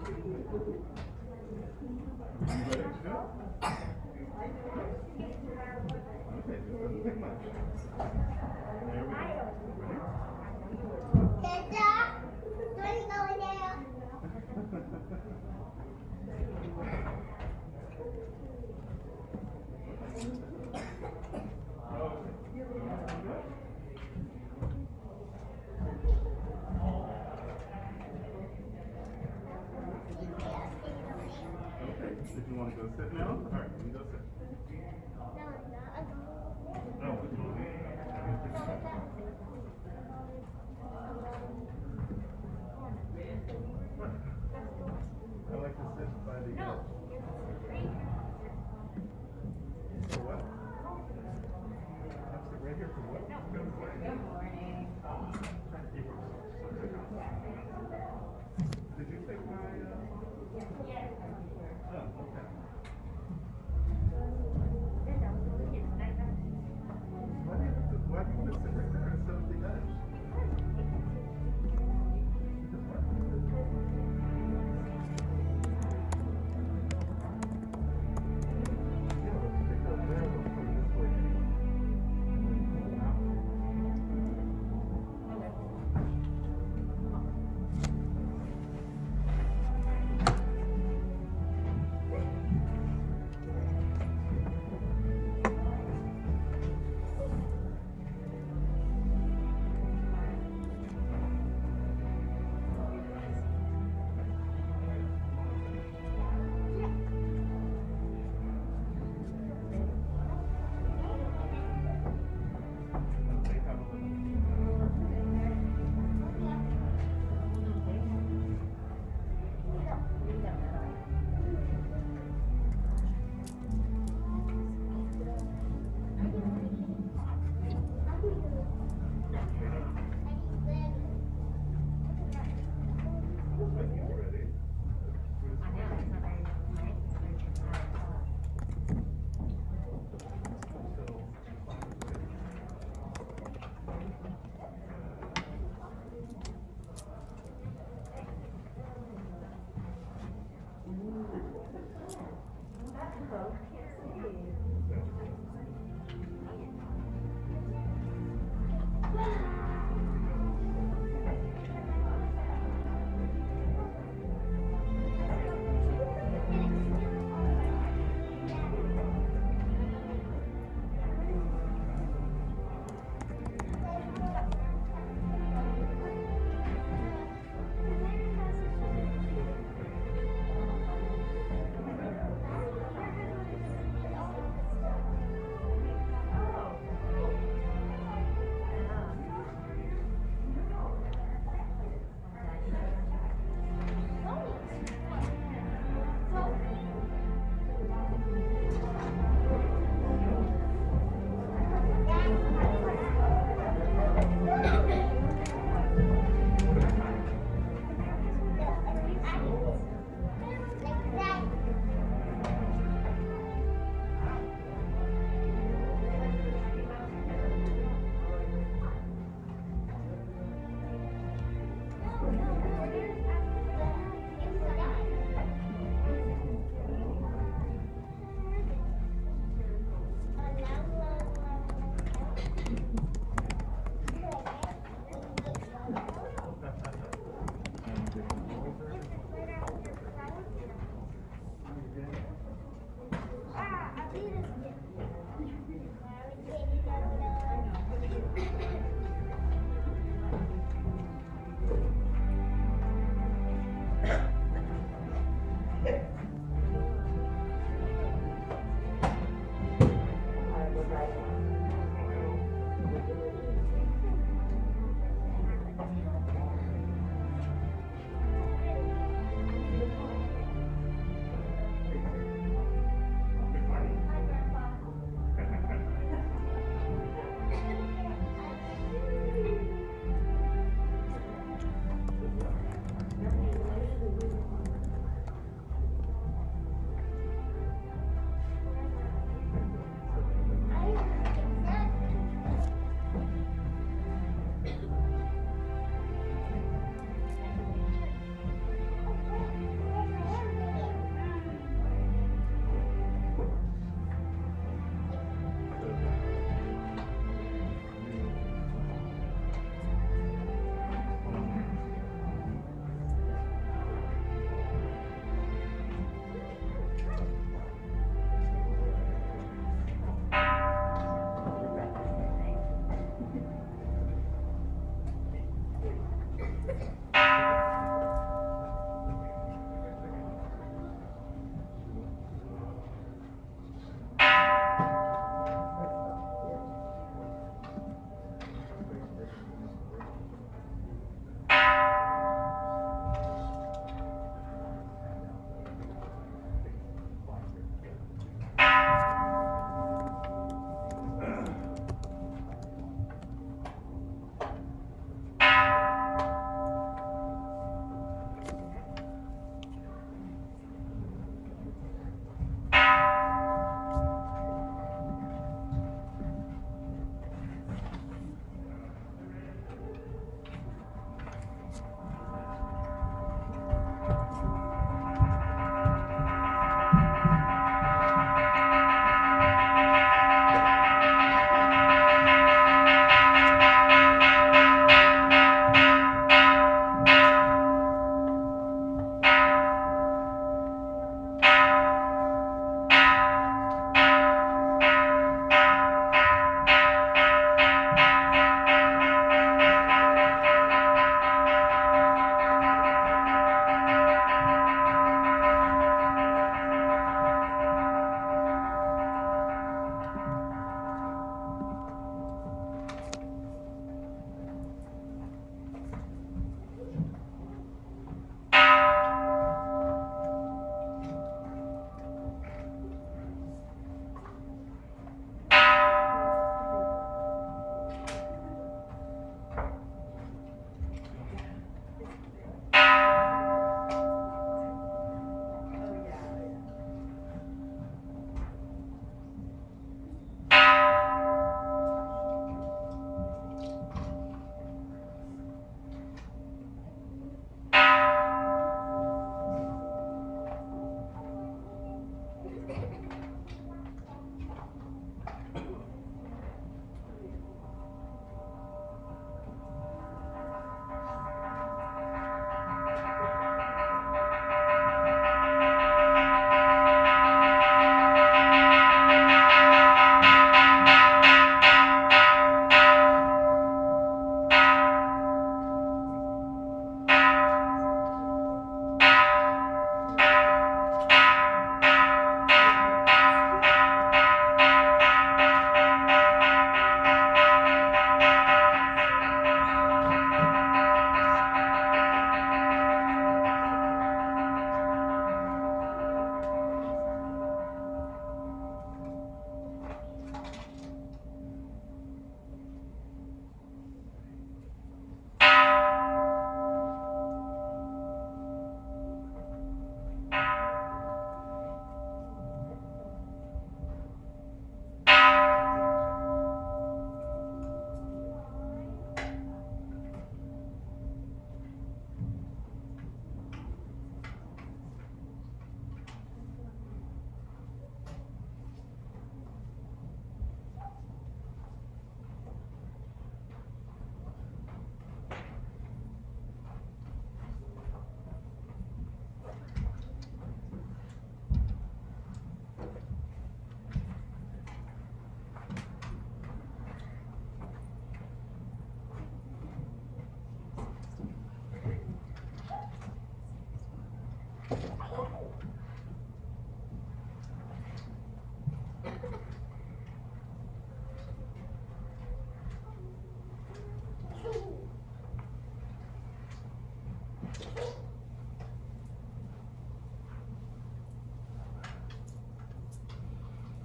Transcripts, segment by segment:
Okay, this doesn't take much. There we go. Ready? Okay, did you want to go sit now? All right, you can go sit. No, it's not. I like to sit by the edge. For what? I'll sit right here for what? Good morning. Did you take my, Oh, okay. Why do you want to sit right there instead of the edge?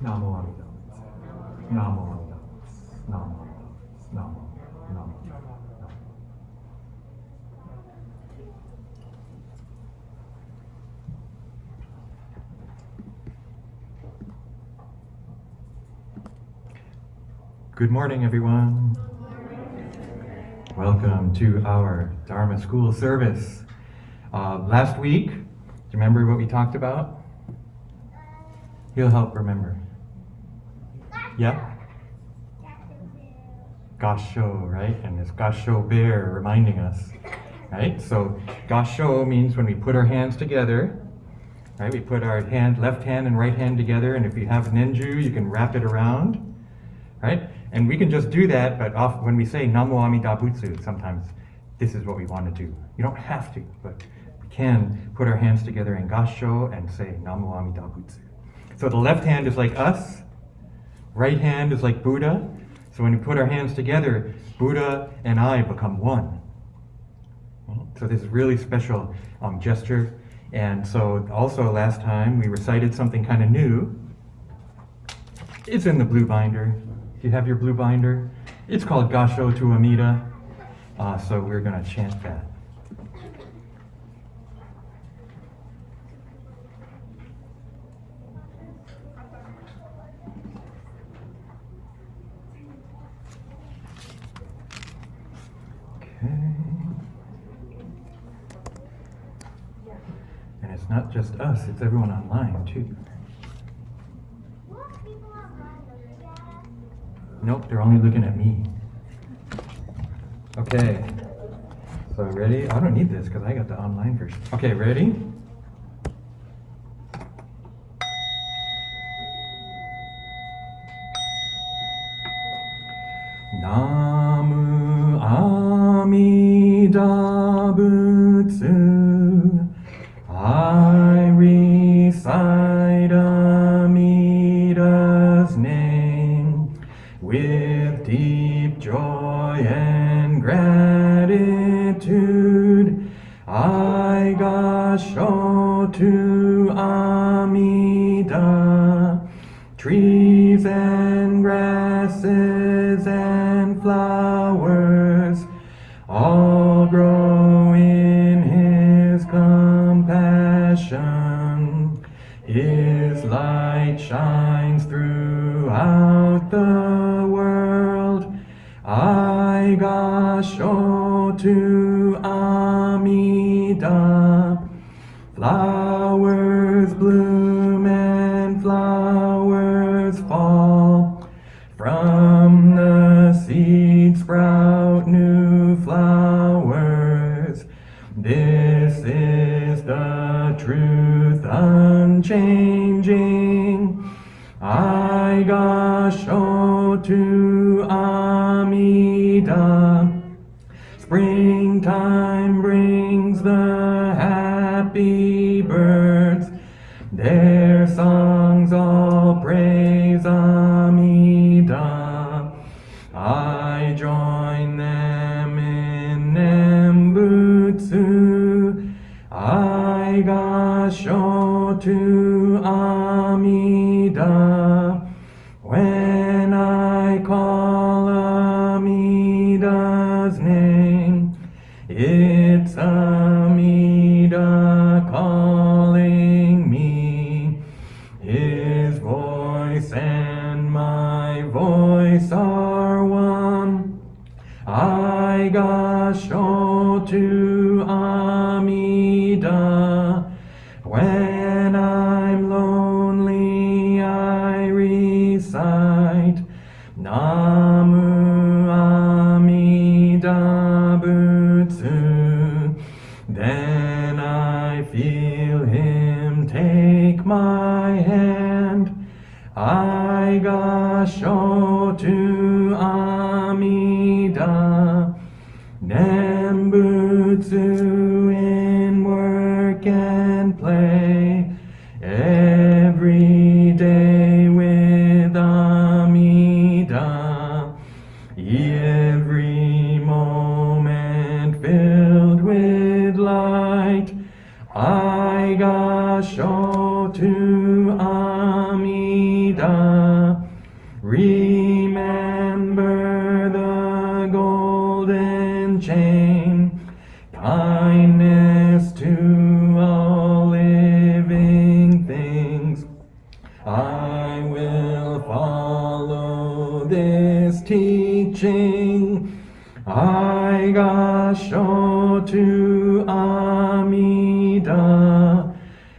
Namo Amida. Namo Amida. Namo Amida. Namo. Namo. Good morning, everyone. Welcome to our Dharma school service. Last week, do you remember what we talked about? He'll help remember. Yeah? Gassho, right? And this Gassho bear reminding us, right? So Gassho means when we put our hands together, right? We put our left hand and right hand together, and if you have Nenju, you can wrap it around, right? And we can just do that, but when we say Namo Amida Butsu, sometimes this is what we want to do. You don't have to, but we can put our hands together in Gassho and say Namo Amida Butsu. So the left hand is like us, right hand is like Buddha. So when we put our hands together, Buddha and I become one. So this is really special gesture. And so also last time we recited something kind of new. It's in the blue binder. If you have your blue binder, it's called Gassho to Amida. So we're going to chant that. And it's not just us, it's everyone online too. Nope, they're only looking at me. Okay, so ready? I don't need this because I got the online version. Okay, ready? Namu Amida Butsu. I recite Amida's name with deep joy and gratitude. I Gassho to Amida. Trees and grasses and flowers all grow in his compassion. His light shines throughout the world. I Gassho to Amida. Flowers bloom and flowers fall. From the seed sprout new flowers. This is the truth unchanging. I Gassho to Amida. Springtime brings the happy birds. Their songs all praise Amida. I join them in Nembutsu. I Gassho to Amida. When I call Amida's name, it's Amida calling me. His voice and my voice are one. I Gassho to Amida. When I'm lonely, I recite Namu Amida Butsu. Then I feel him take my hand. I Gassho to Amida. Nembutsu in work and play. Every day with Amida. Every moment filled with light. I Gassho to Amida. Remember the golden chain, kindness to all living things. I will follow this teaching. I Gassho to Amida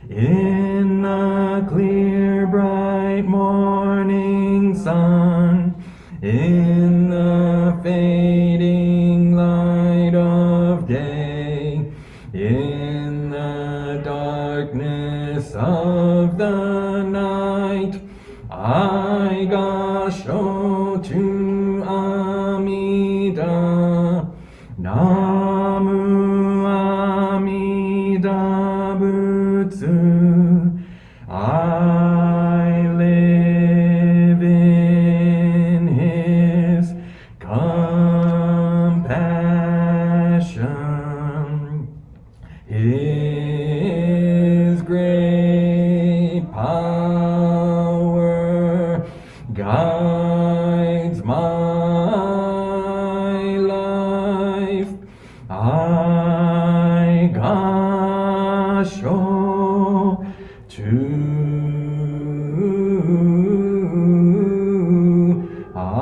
in the clear bright morning sun, in the fading light of day, in the darkness of the night. I Gassho to Amida. Namu Amida Butsu. I live in his compassion. His great power guides my life. I Gassho to Amida.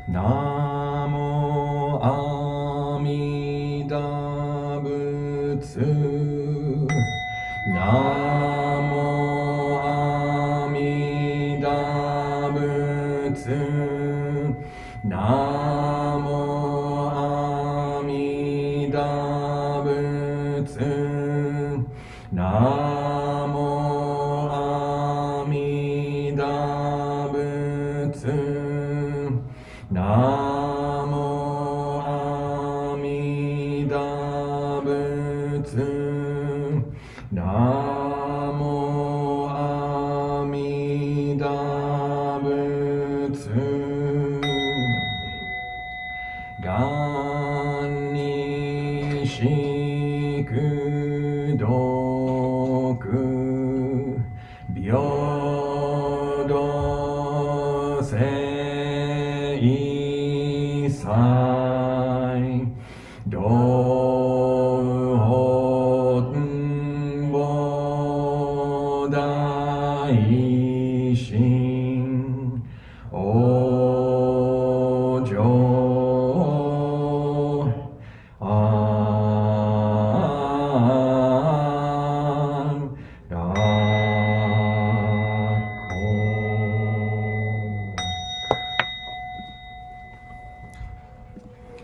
Namo Amida Butsu. Namo Amida Butsu. Namo Amida Butsu. Namo Amida Butsu. Namo Amida Butsu. Namo Amida Butsu. Ganni shikudoku byodo seisai dohoten bodaishin ojo an dako.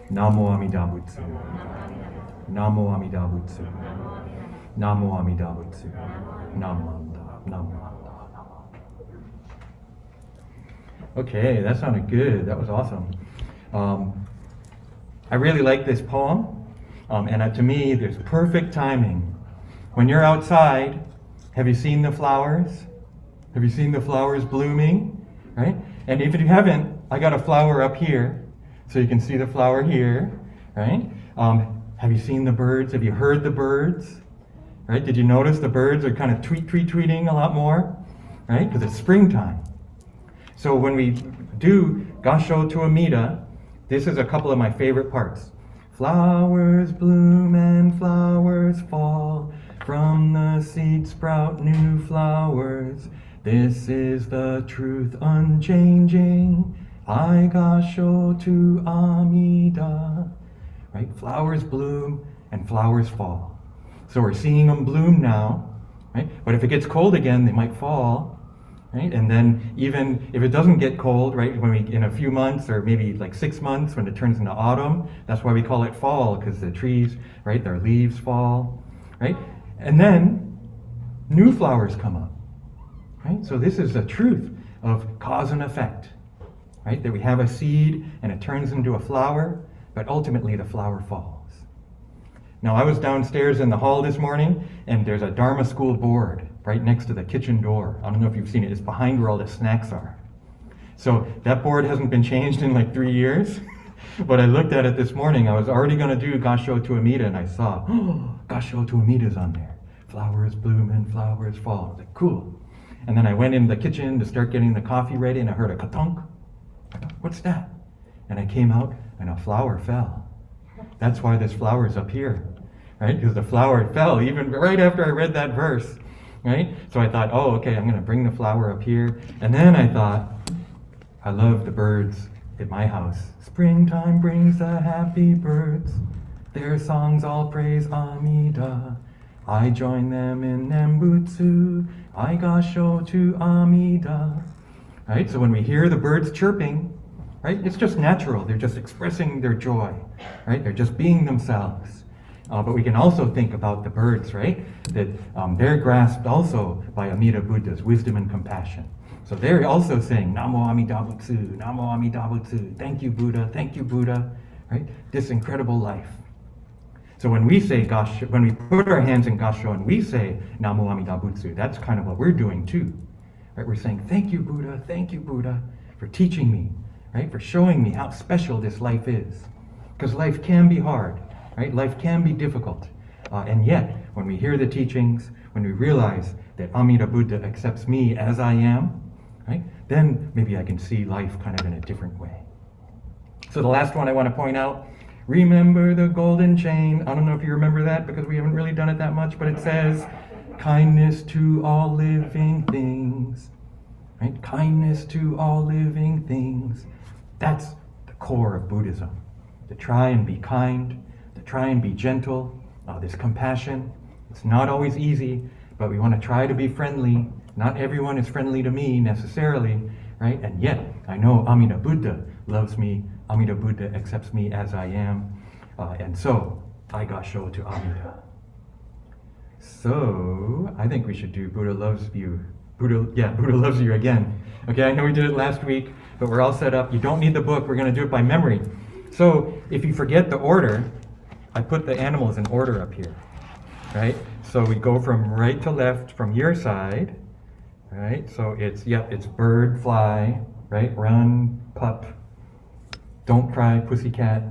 Namo Amida Butsu. Namo Amida Butsu. Namo Amida Butsu. Namo Amida. Namo Amida. Okay, that sounded good. That was awesome. I really like this poem, and to me, there's perfect timing. When you're outside, have you seen the flowers? Have you seen the flowers blooming? Right? And if you haven't, I got a flower up here, so you can see the flower here. Right? Have you seen the birds? Have you heard the birds? Right? Did you notice the birds are kind of tweeting a lot more? Right? Because it's springtime. So when we do Gassho to Amida, this is a couple of my favorite parts. Flowers bloom and flowers fall, from the seed sprout new flowers. This is the truth unchanging. I Gassho to Amida. Right? Flowers bloom and flowers fall. So we're seeing them bloom now, right? But if it gets cold again, they might fall. Right? And then even if it doesn't get cold, right, when we in a few months or maybe like 6 months when it turns into autumn, that's why we call it fall, because the trees, right, their leaves fall, right? And then new flowers come up, right? So this is the truth of cause and effect, right? That we have a seed and it turns into a flower, but ultimately the flower falls. Now I was downstairs in the hall this morning and there's a Dharma school board right next to the kitchen door. I don't know if you've seen it. It's behind where all the snacks are. So that board hasn't been changed in like 3 years. But I looked at it this morning. I was already going to do Gassho to Amida, and I saw, oh, Gassho to Amida's on there. Flowers bloom and flowers fall. I was like, cool. And then I went in the kitchen to start getting the coffee ready, and I heard a katonk. I thought, what's that? And I came out, and a flower fell. That's why this flower is up here, right? Because the flower fell even right after I read that verse, right? So I thought, oh, okay, I'm going to bring the flower up here. And then I thought, I love the birds at my house. Springtime brings the happy birds. Their songs all praise Amida. I join them in Nembutsu. I Gassho to Amida. Right? So when we hear the birds chirping, right, it's just natural. They're just expressing their joy, right? They're just being themselves. But we can also think about the birds, right? That they're grasped also by Amida Buddha's wisdom and compassion. So they're also saying, Namo Amida Butsu, Namo Amida Butsu, thank you Buddha, right? This incredible life. So when we say Gassho, when we put our hands in Gassho and we say Namo Amida Butsu, that's kind of what we're doing too. Right? We're saying, thank you Buddha, for teaching me, right? For showing me how special this life is. Because life can be hard, right? Life can be difficult. And yet, when we hear the teachings, when we realize that Amida Buddha accepts me as I am, right? Then maybe I can see life kind of in a different way. So the last one I want to point out, remember the golden chain. I don't know if you remember that because we haven't really done it that much, but it says, kindness to all living things, right? Kindness to all living things. That's the core of Buddhism. To try and be kind, to try and be gentle. There's compassion. It's not always easy, but we want to try to be friendly. Not everyone is friendly to me necessarily, right? And yet, I know Amida Buddha loves me. Amida Buddha accepts me as I am. And so, I Gassho to Amida. So, I think we should do Buddha loves you. Buddha loves you again. Okay, I know we did it last week, but we're all set up. You don't need the book. We're going to do it by memory. So, if you forget the order, I put the animals in order up here, right? So we go from right to left from your side, right? So it's bird, fly, right? Run, pup, don't cry, pussycat,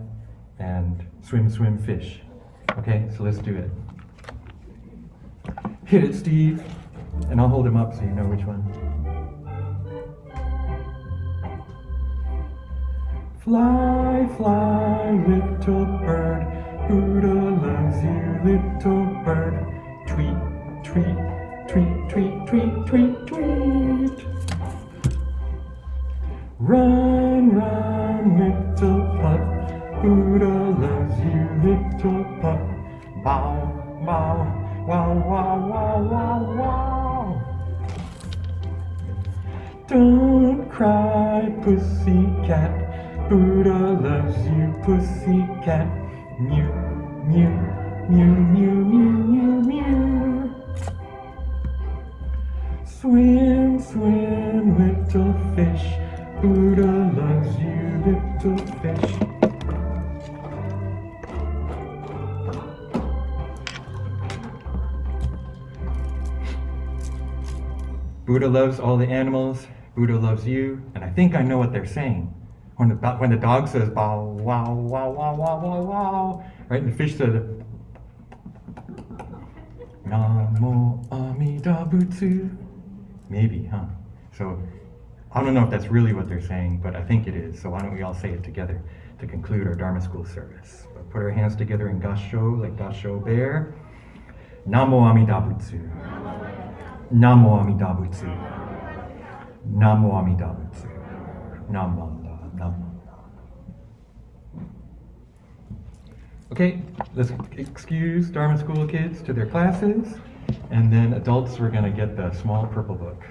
and swim, swim, fish. Okay, so let's do it. Hit it, Steve. And I'll hold him up so you know which one. Fly, fly, little bird. Buddha loves you, little bird. Tweet, tweet, tweet, tweet, tweet, tweet, tweet. Run, run, little pup. Buddha loves you, little pup. Bow, bow, wow, wow, wow, wow, wow. Don't cry, pussycat. Buddha loves you, pussycat. Mew, mew, mew, mew, mew, mew, mew. Swim, swim, little fish. Buddha loves you, little fish. Buddha loves all the animals. Buddha loves you. And I think I know what they're saying. When the dog says bow, wow, wow, wow, wow, wow, wow, right? And the fish says, Namo Amida Butsu. Maybe, huh? So I don't know if that's really what they're saying, but I think it is. So why don't we all say it together to conclude our Dharma school service? So put our hands together in Gassho, like Gassho bear. Namo Amida Butsu. Namo Amida Butsu. Namo Amida Butsu. Namo. Okay, let's excuse Dharma school kids to their classes, and then adults, we're going to get the small purple book.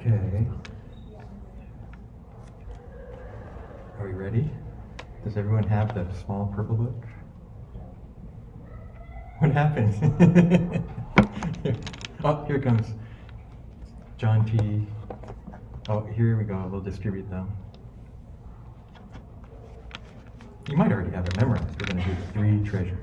Okay. Are we ready? Does everyone have the small purple book? What happened? Oh, here comes John T. Oh, here we go. We'll distribute them. You might already have it memorized. We're going to do the 3 treasures.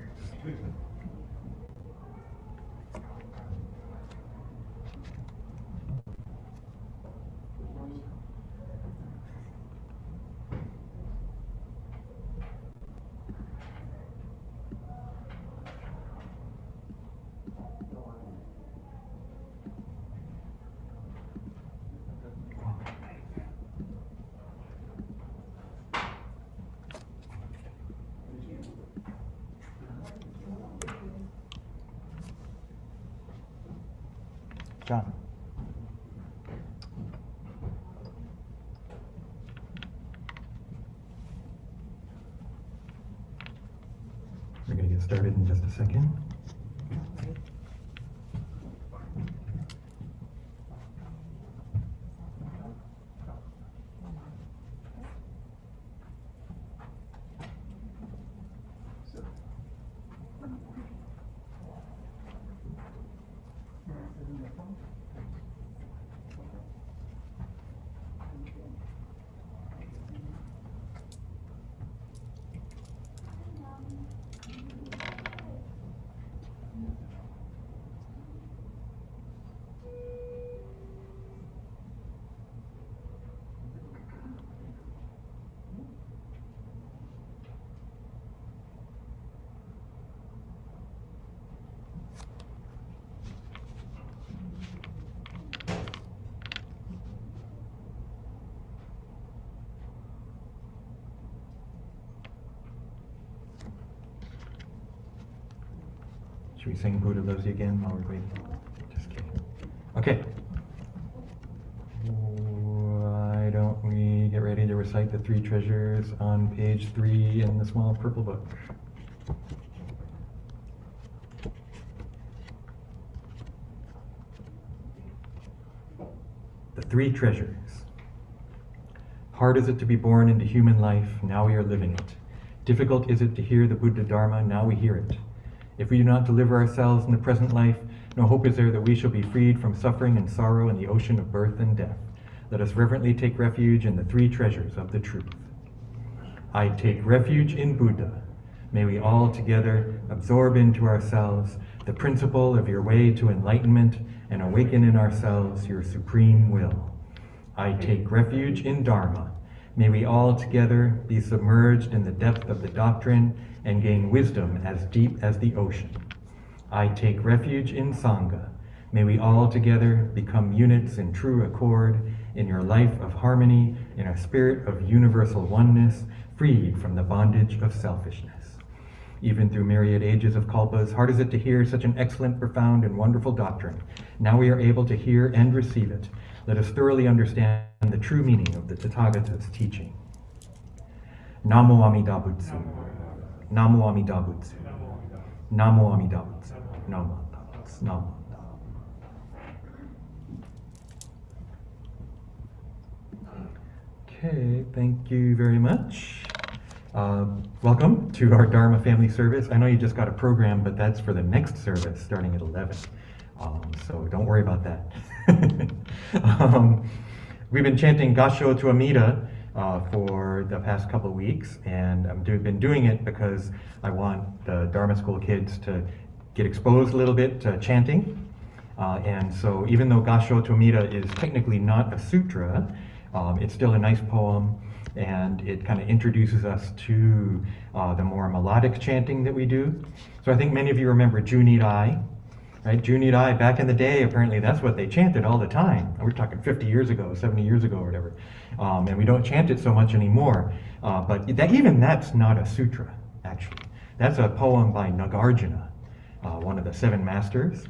John. We're going to get started in just a second. Should we sing Buddha Loves You again while we're waiting? Just kidding. Okay. Why don't we get ready to recite the 3 treasures on page 3 in the small purple book? The 3 treasures. Hard is it to be born into human life, now we are living it. Difficult is it to hear the Buddha Dharma, now we hear it. If we do not deliver ourselves in the present life, no hope is there that we shall be freed from suffering and sorrow in the ocean of birth and death. Let us reverently take refuge in the 3 treasures of the truth. I take refuge in Buddha. May we all together absorb into ourselves the principle of your way to enlightenment and awaken in ourselves your supreme will. I take refuge in Dharma. May we all together be submerged in the depth of the doctrine and gain wisdom as deep as the ocean. I take refuge in Sangha. May we all together become units in true accord, in your life of harmony, in a spirit of universal oneness, freed from the bondage of selfishness. Even through myriad ages of kalpas, hard is it to hear such an excellent, profound, and wonderful doctrine. Now we are able to hear and receive it. Let us thoroughly understand the true meaning of the Tathagata's teaching. Namo Amida Butsu. Namo Amida Butsu. Namo Amida Butsu. Namo Amida Butsu. Namo. Okay, thank you very much. Welcome to our Dharma family service. I know you just got a program, but that's for the next service starting at 11. So don't worry about that. We've been chanting Gassho to Amida for the past couple of weeks, and I've been doing it because I want the Dharma school kids to get exposed a little bit to chanting. And so even though Gassho to Amida is technically not a sutra, it's still a nice poem, and it kind of introduces us to the more melodic chanting that we do. So I think many of you remember Junirai, right? Junirai, back in the day, apparently that's what they chanted all the time. We're talking 50 years ago, 70 years ago, or whatever. And we don't chant it so much anymore. But even that's not a sutra, actually. That's a poem by Nagarjuna, one of the 7 masters.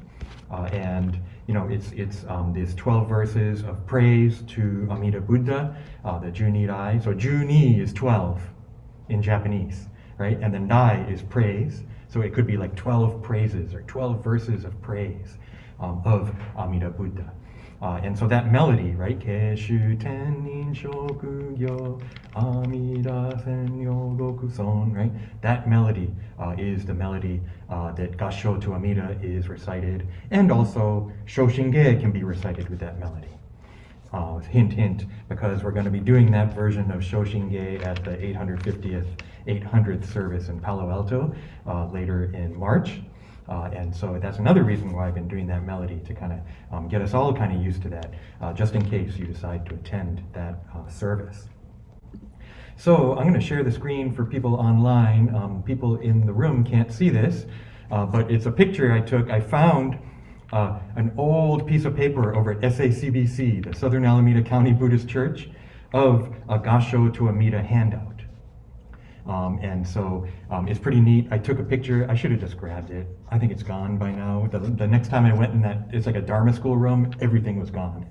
And you know, it's these 12 verses of praise to Amida Buddha, the Junirai. So Juni is 12 in Japanese, right? And then Nai is praise. So it could be like 12 praises or 12 verses of praise of Amida Buddha. And so that melody, right? Keshu tenin shokugyo Amida senyo gokuson, right? That melody is the melody that Gassho to Amida is recited, and also Shoshinge can be recited with that melody. Hint, hint, because we're going to be doing that version of Shoshinge at the 800th service in Palo Alto later in March. And so that's another reason why I've been doing that melody, to kind of get us all kind of used to that, just in case you decide to attend that service. So I'm going to share the screen for people online. People in the room can't see this, but it's a picture I took. I found an old piece of paper over at SACBC, the Southern Alameda County Buddhist Church, of a Gassho to Amida handout. And so it's pretty neat. I took a picture. I should have just grabbed it. I think it's gone by now. The next time I went in that, it's like a Dharma school room, everything was gone.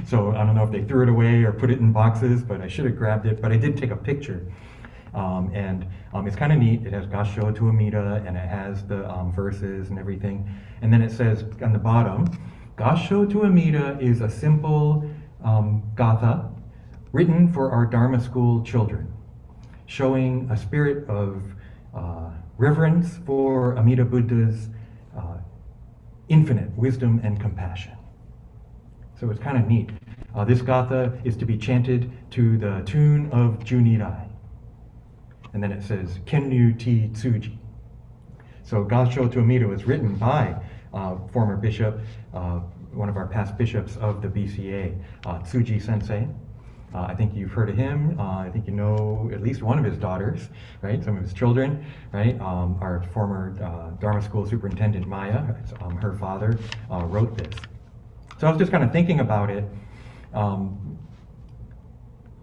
So I don't know if they threw it away or put it in boxes, but I should have grabbed it. But I did take a picture. And it's kind of neat. It has Gassho to Amida, and it has the verses and everything. And then it says on the bottom, Gassho to Amida is a simple Gatha written for our Dharma school children, showing a spirit of reverence for Amida Buddha's infinite wisdom and compassion. So it's kind of neat. This Gatha is to be chanted to the tune of Junirai. And then it says, Kenyu Ti Tsuji. So Gassho to Amida was written by former bishop, one of our past bishops of the BCA, Tsuji Sensei. I think you've heard of him. I think you know at least one of his daughters, right? Some of his children, right? Our former Dharma school superintendent, Maya, her father, wrote this. So I was just kind of thinking about it.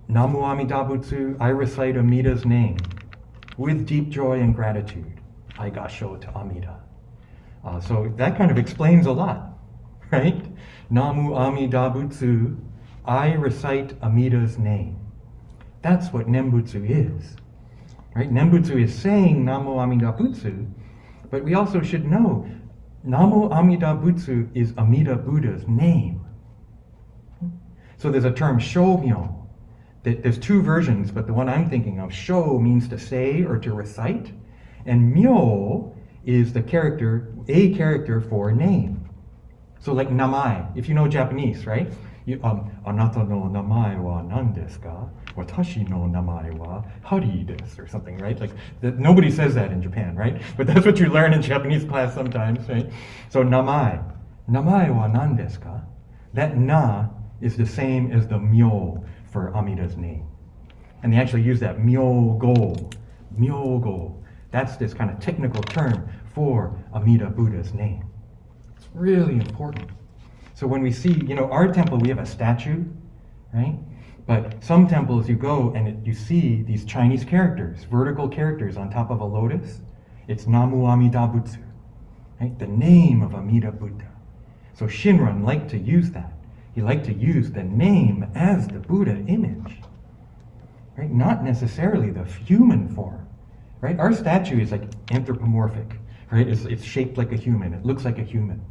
Namu Amida Butsu, I recite Amida's name with deep joy and gratitude. I Gassho to Amida. So that kind of explains a lot, right? Namu Amida Butsu, I recite Amida's name. That's what Nembutsu is, right? Nembutsu is saying Namu Amida Butsu, but we also should know Namu Amida Butsu is Amida Buddha's name. So there's a term shomyo. There's two versions, but the one I'm thinking of, sho means to say or to recite, and myo is the character, a character for name. So like namai, if you know Japanese, right? Anata no namae wa nan desu ka? Watashi no namae wa hari desu, or something, right? Like nobody says that in Japan, right? But that's what you learn in Japanese class sometimes, right? So namae wa nan desu ka? That na is the same as the myo for Amida's name. And they actually use that myogo. That's this kind of technical term for Amida Buddha's name. It's really important. So when we see, our temple, we have a statue, right? But some temples you go and you see these Chinese characters, vertical characters on top of a lotus. It's Namu Amida Butsu, right? The name of Amida Buddha. So Shinran liked to use that. He liked to use the name as the Buddha image, right? Not necessarily the human form, right? Our statue is like anthropomorphic, right? It's shaped like a human. It looks like a human.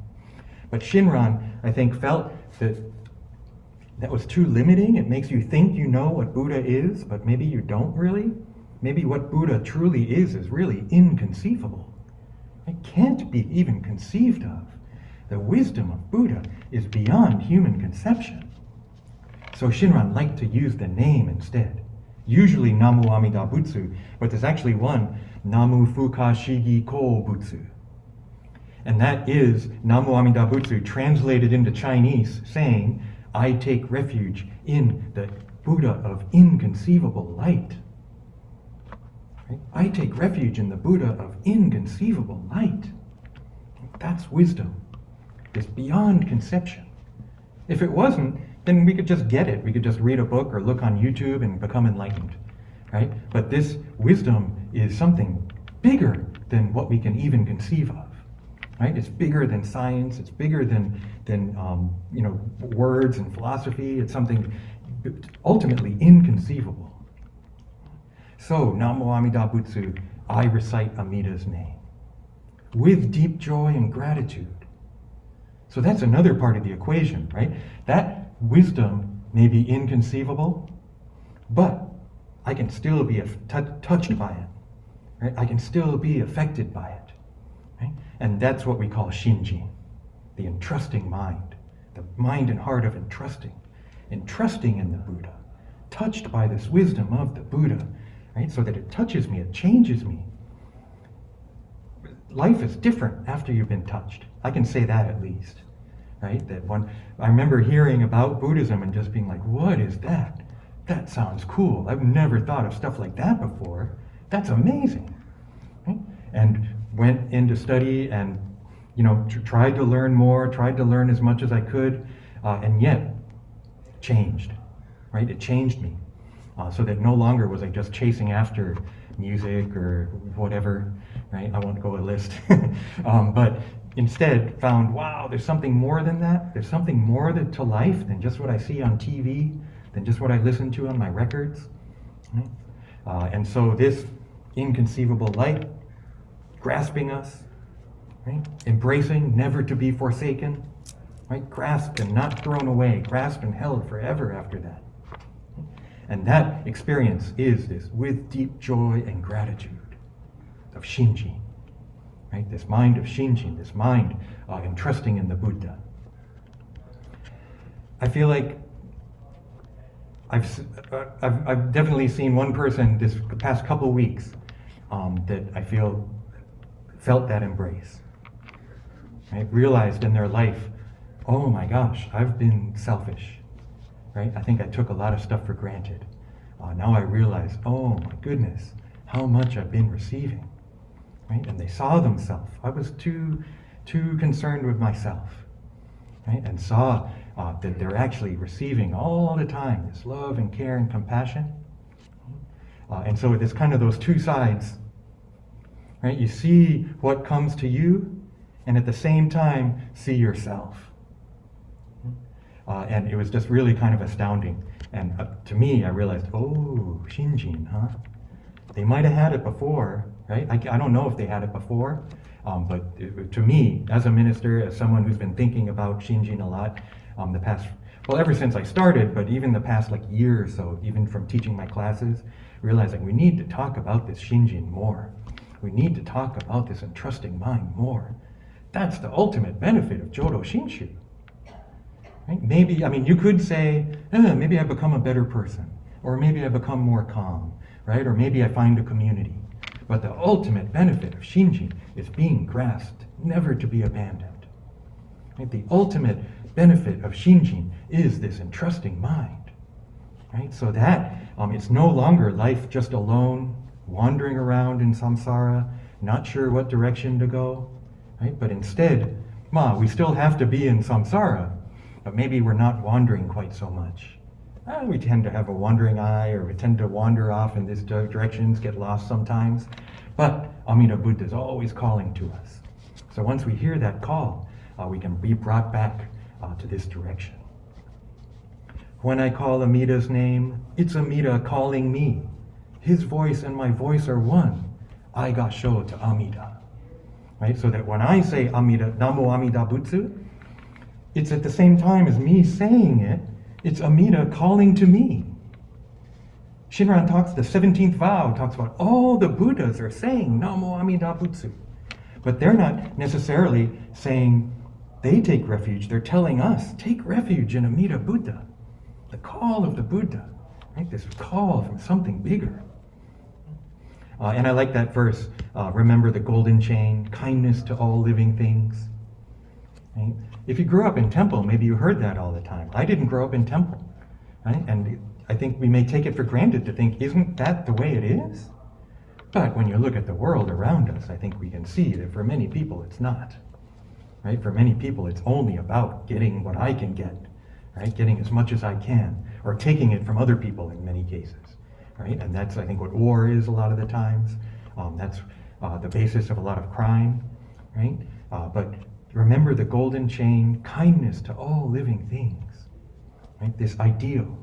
But Shinran, I think, felt that was too limiting. It makes you think you know what Buddha is, but maybe you don't really. Maybe what Buddha truly is really inconceivable. It can't be even conceived of. The wisdom of Buddha is beyond human conception. So Shinran liked to use the name instead. Usually Namu Amida Butsu, but there's actually one, Namu Fuka Shigi Ko Butsu. And that is Namu Amida Butsu translated into Chinese, saying, I take refuge in the Buddha of inconceivable light. Right? I take refuge in the Buddha of inconceivable light. That's wisdom. It's beyond conception. If it wasn't, then we could just get it. We could just read a book or look on YouTube and become enlightened, right? But this wisdom is something bigger than what we can even conceive of, right? It's bigger than science. It's bigger than words and philosophy. It's something ultimately inconceivable. So, Namu Amida Butsu, I recite Amida's name with deep joy and gratitude. So that's another part of the equation, right? That wisdom may be inconceivable, but I can still be touched by it, right? I can still be affected by it, right? And that's what we call shinjin, the entrusting mind, the mind and heart of entrusting in the Buddha, touched by this wisdom of the Buddha, right? So that it touches me, it changes me. Life is different after you've been touched. I can say that at least, right? That one, I remember hearing about Buddhism and just being like, what is that? That sounds cool. I've never thought of stuff like that before. That's amazing, right? And went into study and, tried to learn more, tried to learn as much as I could, and yet changed, right? It changed me, so that no longer was I just chasing after music or whatever, right? I won't go a list, but instead found, wow, there's something more than that. There's something more to life than just what I see on TV, than just what I listen to on my records, right? And so this inconceivable light, grasping us, right? Embracing, never to be forsaken, right? Grasped and not thrown away, grasped and held forever after that. And that experience is this with deep joy and gratitude of Shinjin, right? This mind of Shinjin, this mind entrusting in the Buddha. I feel like I've definitely seen one person this past couple weeks that I felt that embrace, right? Realized in their life, oh my gosh, I've been selfish, right? I think I took a lot of stuff for granted. Now I realize, oh my goodness, how much I've been receiving, right? And they saw themselves. I was too concerned with myself, right? And saw that they're actually receiving all the time this love and care and compassion. And so it's kind of those two sides, right? You see what comes to you, and at the same time, see yourself. And it was just really kind of astounding. And to me, I realized, oh, Shinjin, huh? They might have had it before, right? I don't know if they had it before, but to me, as a minister, as someone who's been thinking about Shinjin a lot, ever since I started, but even the past year or so, even from teaching my classes, realizing we need to talk about this Shinjin more. We need to talk about this entrusting mind more. That's the ultimate benefit of Jodo Shinshu. Right? Maybe, you could say, maybe I become a better person, or maybe I become more calm, right? Or maybe I find a community. But the ultimate benefit of Shinjin is being grasped, never to be abandoned. Right? The ultimate benefit of Shinjin is this entrusting mind, right? So that it's no longer life just alone, wandering around in samsara, not sure what direction to go, right? But instead, we still have to be in samsara, but maybe we're not wandering quite so much. We tend to have a wandering eye, or we tend to wander off in these directions, get lost sometimes. But Amida Buddha is always calling to us. So once we hear that call, we can be brought back to this direction. When I call Amida's name, it's Amida calling me. His voice and my voice are one. I Gassho to Amida. Right? So that when I say Amida, Namo Amida Butsu, it's at the same time as me saying it, it's Amida calling to me. Shinran the 17th vow talks about all the Buddhas are saying Namo Amida Butsu. But they're not necessarily saying they take refuge. They're telling us, take refuge in Amida Buddha. The call of the Buddha, right? This call from something bigger. And I like that verse, remember the golden chain, kindness to all living things. Right? If you grew up in temple, maybe you heard that all the time. I didn't grow up in temple, right? And I think we may take it for granted to think, isn't that the way it is? But when you look at the world around us, I think we can see that for many people it's not. Right? For many people it's only about getting what I can get, right? Getting as much as I can, or taking it from other people in many cases. Right? And that's, I think, what war is a lot of the times. That's the basis of a lot of crime, right? But remember the golden chain, kindness to all living things, right? This ideal.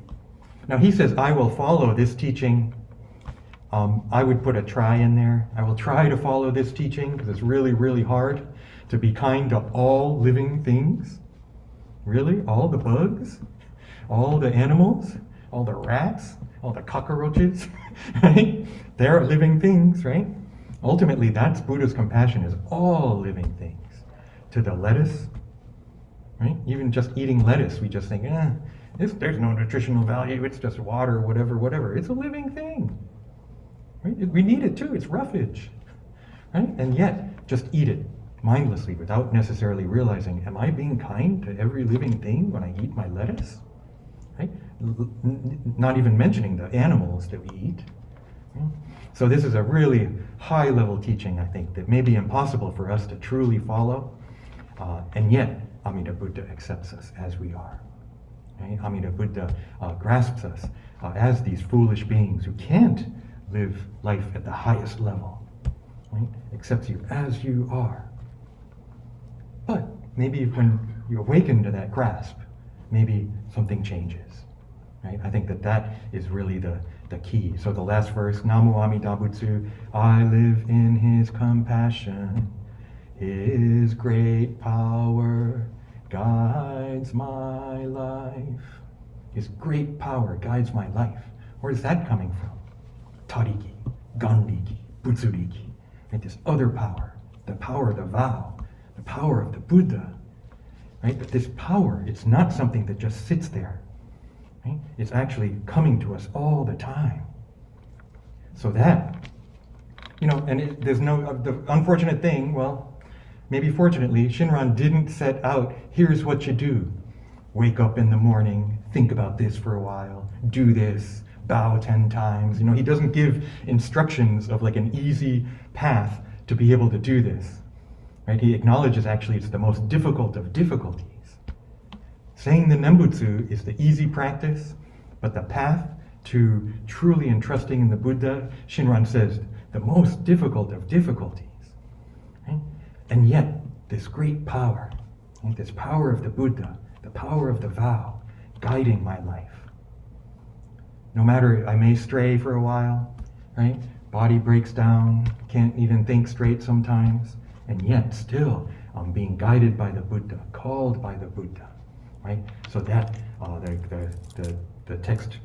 Now he says, I will follow this teaching I would put a try in there. I will try to follow this teaching because it's really, really hard to be kind to all living things. Really? All the bugs? All the animals? All the rats? All the cockroaches? Right? They're living things, right? Ultimately, that's Buddha's compassion, is all living things. To the lettuce, right? Even just eating lettuce, we just think, there's no nutritional value, it's just water, whatever. It's a living thing. Right? We need it too, it's roughage. Right? And yet, just eat it mindlessly without necessarily realizing, am I being kind to every living thing when I eat my lettuce? Right? Not even mentioning the animals that we eat. Right? So this is a really high-level teaching, I think, that may be impossible for us to truly follow, and yet Amida Buddha accepts us as we are. Right? Amida Buddha grasps us as these foolish beings who can't live life at the highest level. Right? Accepts you as you are. But maybe when you awaken to that grasp, maybe something changes. Right? I think that is really the key. So the last verse, Namo Amida Butsu, I live in his compassion. His great power guides my life. His great power guides my life. Where's that coming from? Tariki, Gandiki, Butsuriki. Right? This other power, the power of the vow, the power of the Buddha. Right? But this power, it's not something that just sits there. Right? It's actually coming to us all the time. So that, there's no, the unfortunate thing, well, maybe fortunately, Shinran didn't set out, here's what you do. Wake up in the morning, think about this for a while, do this, bow 10 times. He doesn't give instructions of like an easy path to be able to do this. Right? He acknowledges actually it's the most difficult of difficulties. Saying the Nembutsu is the easy practice, but the path to truly entrusting in the Buddha, Shinran says, the most difficult of difficulties. Right? And yet, this great power, right? This power of the Buddha, the power of the vow, guiding my life. No matter, I may stray for a while, right? Body breaks down, can't even think straight sometimes, and yet still I'm being guided by the Buddha, called by the Buddha. Right? So that the text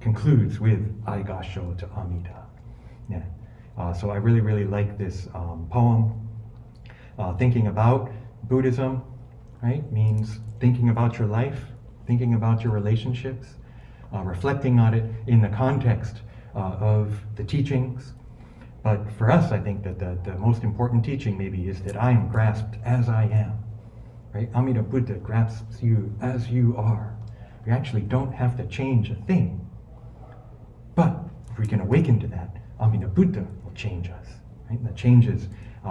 concludes with I Gassho to Amida. Yeah. So I really, really like this poem. Thinking about Buddhism, right, means thinking about your life, thinking about your relationships, reflecting on it in the context of the teachings. But for us, I think that the most important teaching maybe is that I am grasped as I am. Right? Amida Buddha grasps you as you are. We actually don't have to change a thing. But if we can awaken to that, Amida Buddha will change us. Right? That changes.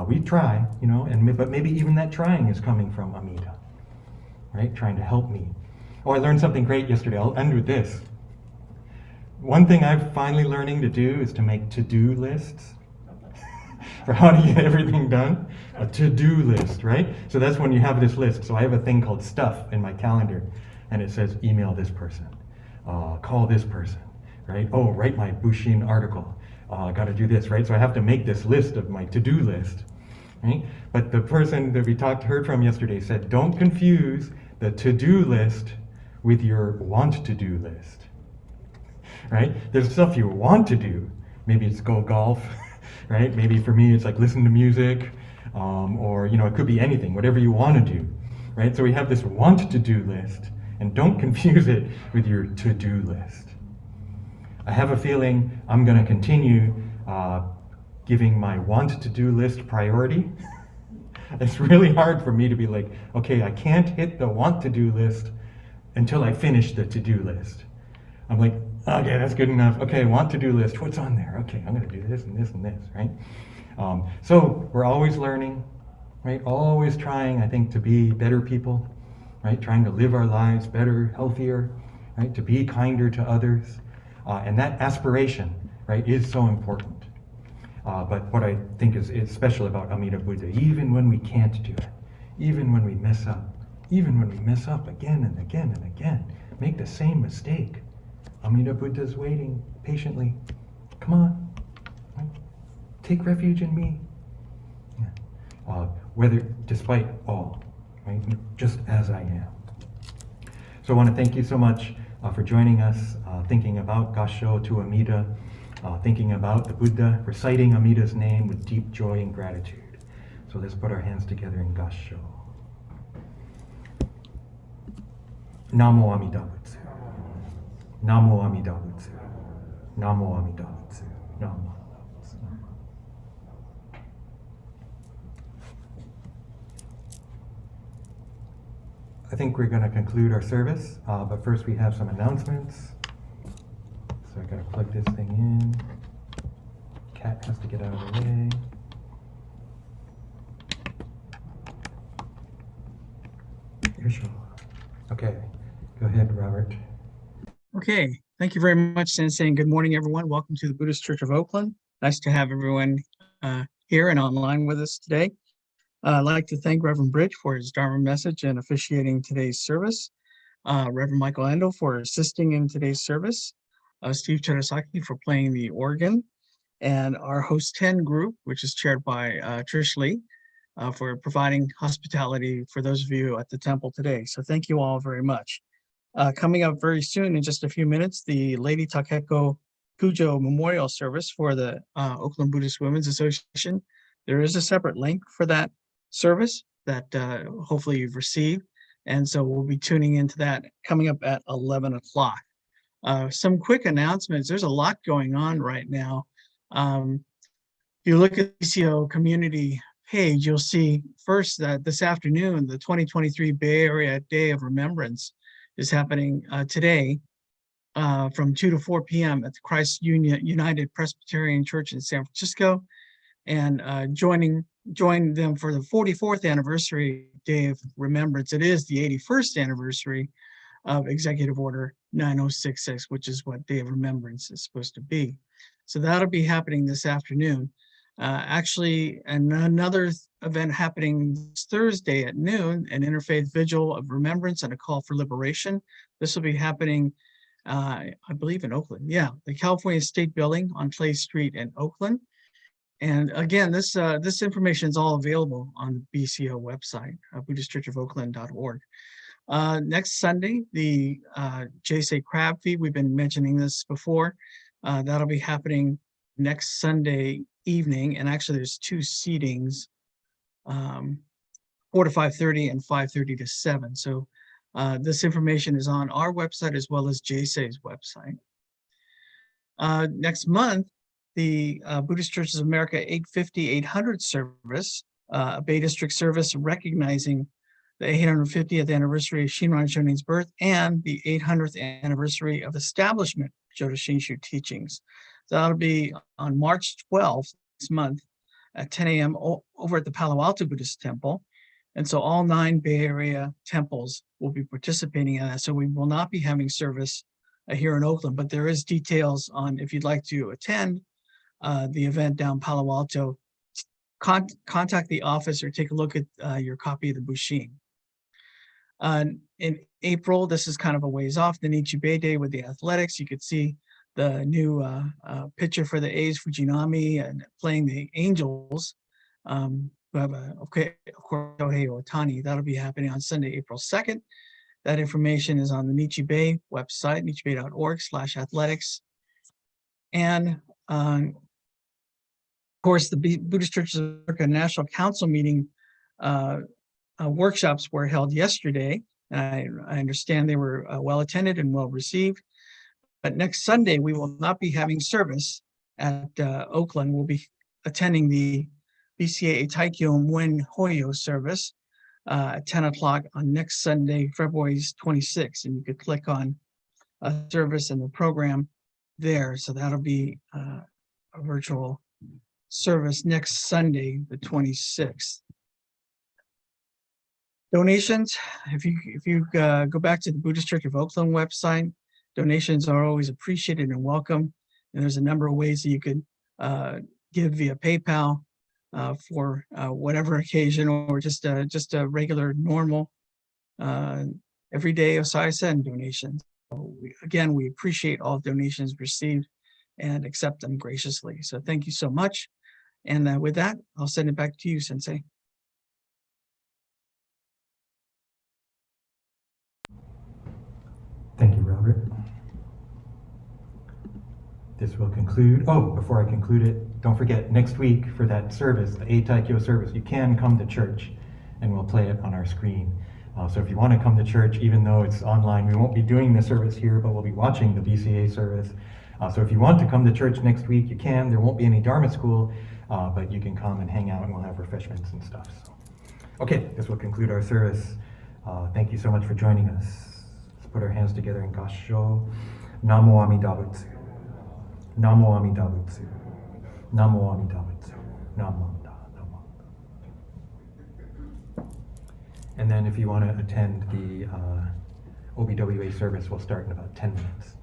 We try, but maybe even that trying is coming from Amida. Right? Trying to help me. Oh, I learned something great yesterday. I'll end with this. One thing I'm finally learning to do is to make to-do lists. For how to get everything done, a to-do list, right? So that's when you have this list. So I have a thing called stuff in my calendar, and it says email this person, call this person, right? Oh, write my Bushin article. I got to do this, right? So I have to make this list of my to-do list, right? But the person that we heard from yesterday said, don't confuse the to-do list with your want-to-do list, right? There's stuff you want to do. Maybe it's go golf. Right? Maybe for me it's like listen to music, or it could be anything, whatever you want to do. Right? So we have this want to do list, and don't confuse it with your to-do list. I have a feeling I'm going to continue giving my want to do list priority. It's really hard for me to be like, okay, I can't hit the want to do list until I finish the to-do list. I'm like, okay, that's good enough. Okay, want to do list. What's on there? Okay, I'm going to do this and this and this, right? So we're always learning, right? Always trying, I think, to be better people, right? Trying to live our lives better, healthier, right? To be kinder to others. And that aspiration, right, is so important. But what I think is special about Amida Buddha, even when we can't do it, even when we mess up again and again and again, make the same mistake, Amida Buddha is waiting patiently, Come on, right? Take refuge in me. Yeah. Whether, despite all, right? Just as I am. So I want to thank you so much for joining us, thinking about Gassho to Amida, thinking about the Buddha, reciting Amida's name with deep joy and gratitude. So let's put our hands together in Gassho. Namo Amida Butsu. Namo Amida Butsu. Namo Amida Butsu. Namo. I think we're going to conclude our service, but first we have some announcements. So I got to plug this thing in. Cat has to get out of the way. Here she goes. Okay, go ahead, Robert. Okay, thank you very much, Sensei, and good morning, everyone. Welcome to the Buddhist Church of Oakland. Nice to have everyone here and online with us today. I'd like to thank Reverend Bridge for his Dharma message and officiating today's service, Reverend Michael Endo for assisting in today's service, Steve Cherasaki for playing the organ, and our Host 10 group, which is chaired by Trish Lee, for providing hospitality for those of you at the temple today. So thank you all very much. Coming up very soon, in just a few minutes, the Lady Takeko Kujo Memorial Service for the Oakland Buddhist Women's Association. There is a separate link for that service that hopefully you've received. And so we'll be tuning into that coming up at 11 o'clock. Some quick announcements. There's a lot going on right now. If you look at the BCO community page, you'll see first that this afternoon, the 2023 Bay Area Day of Remembrance is happening today from 2 to 4 p.m. at the Christ United Presbyterian Church in San Francisco, and join them for the 44th anniversary Day of Remembrance. It is the 81st anniversary of Executive Order 9066, which is what Day of Remembrance is supposed to be. So that'll be happening this afternoon. Actually, another event happening this Thursday at noon, an interfaith vigil of remembrance and a call for liberation. This will be happening, I believe, in Oakland. Yeah, the California State Building on Clay Street in Oakland. And again, this information is all available on the BCO website, BuddhistChurchofOakland.org. Next Sunday, the JSA Crab Feed, we've been mentioning this before. That'll be happening next Sunday evening, and actually there's two seatings, 4 to 5:30 and 5:30 to 7. So this information is on our website as well as JSA's website. Next month, the Buddhist Churches of America 850-800 service, a Bay District service recognizing the 850th anniversary of Shinran Shonin's birth and the 800th anniversary of establishment of Jodo Shinshu teachings. So that'll be on March 12th this month at 10 a.m. over at the Palo Alto Buddhist Temple. And so all 9 Bay Area temples will be participating in that. So we will not be having service here in Oakland, but there is details on if you'd like to attend the event down Palo Alto, contact the office or take a look at your copy of the Bushin. In April, this is kind of a ways off, the Nichi Bay Day with the athletics. You could see the new pitcher for the A's, Fujinami, and playing the Angels, who have of course, Shohei Ohtani. That'll be happening on Sunday, April 2nd. That information is on the Nichi Bay website, nichibay.org/athletics. And of course, the Buddhist Churches of America National Council meeting workshops were held yesterday. And I understand they were well attended and well received. But next Sunday, we will not be having service at Oakland. We'll be attending the BCA Taikyo Muen Hoyo service at 10 o'clock on next Sunday, February 26th. And you could click on a service in the program there. So that'll be a virtual service next Sunday, the 26th. Donations, if you go back to the Buddhist Church of Oakland website, donations are always appreciated and welcome. And there's a number of ways that you could give via PayPal for whatever occasion, or just a regular, normal, everyday Osai Sen donations. So again, we appreciate all donations received and accept them graciously. So thank you so much. And with that, I'll send it back to you, Sensei. Thank you, Robert. This will conclude. Oh, before I conclude it, don't forget, next week for that service, the Eitaikyo service, you can come to church and we'll play it on our screen. So if you want to come to church, even though it's online, we won't be doing the service here, but we'll be watching the BCA service. So if you want to come to church next week, you can. There won't be any Dharma school, but you can come and hang out and we'll have refreshments and stuff. So, okay, this will conclude our service. Thank you so much for joining us. Let's put our hands together in Gassho. Namo Amida Butsu. Namo Amida Butsu. Namo Amida Butsu. Namo Amida. Namo. And then if you want to attend the OBWA service, we'll start in about 10 minutes.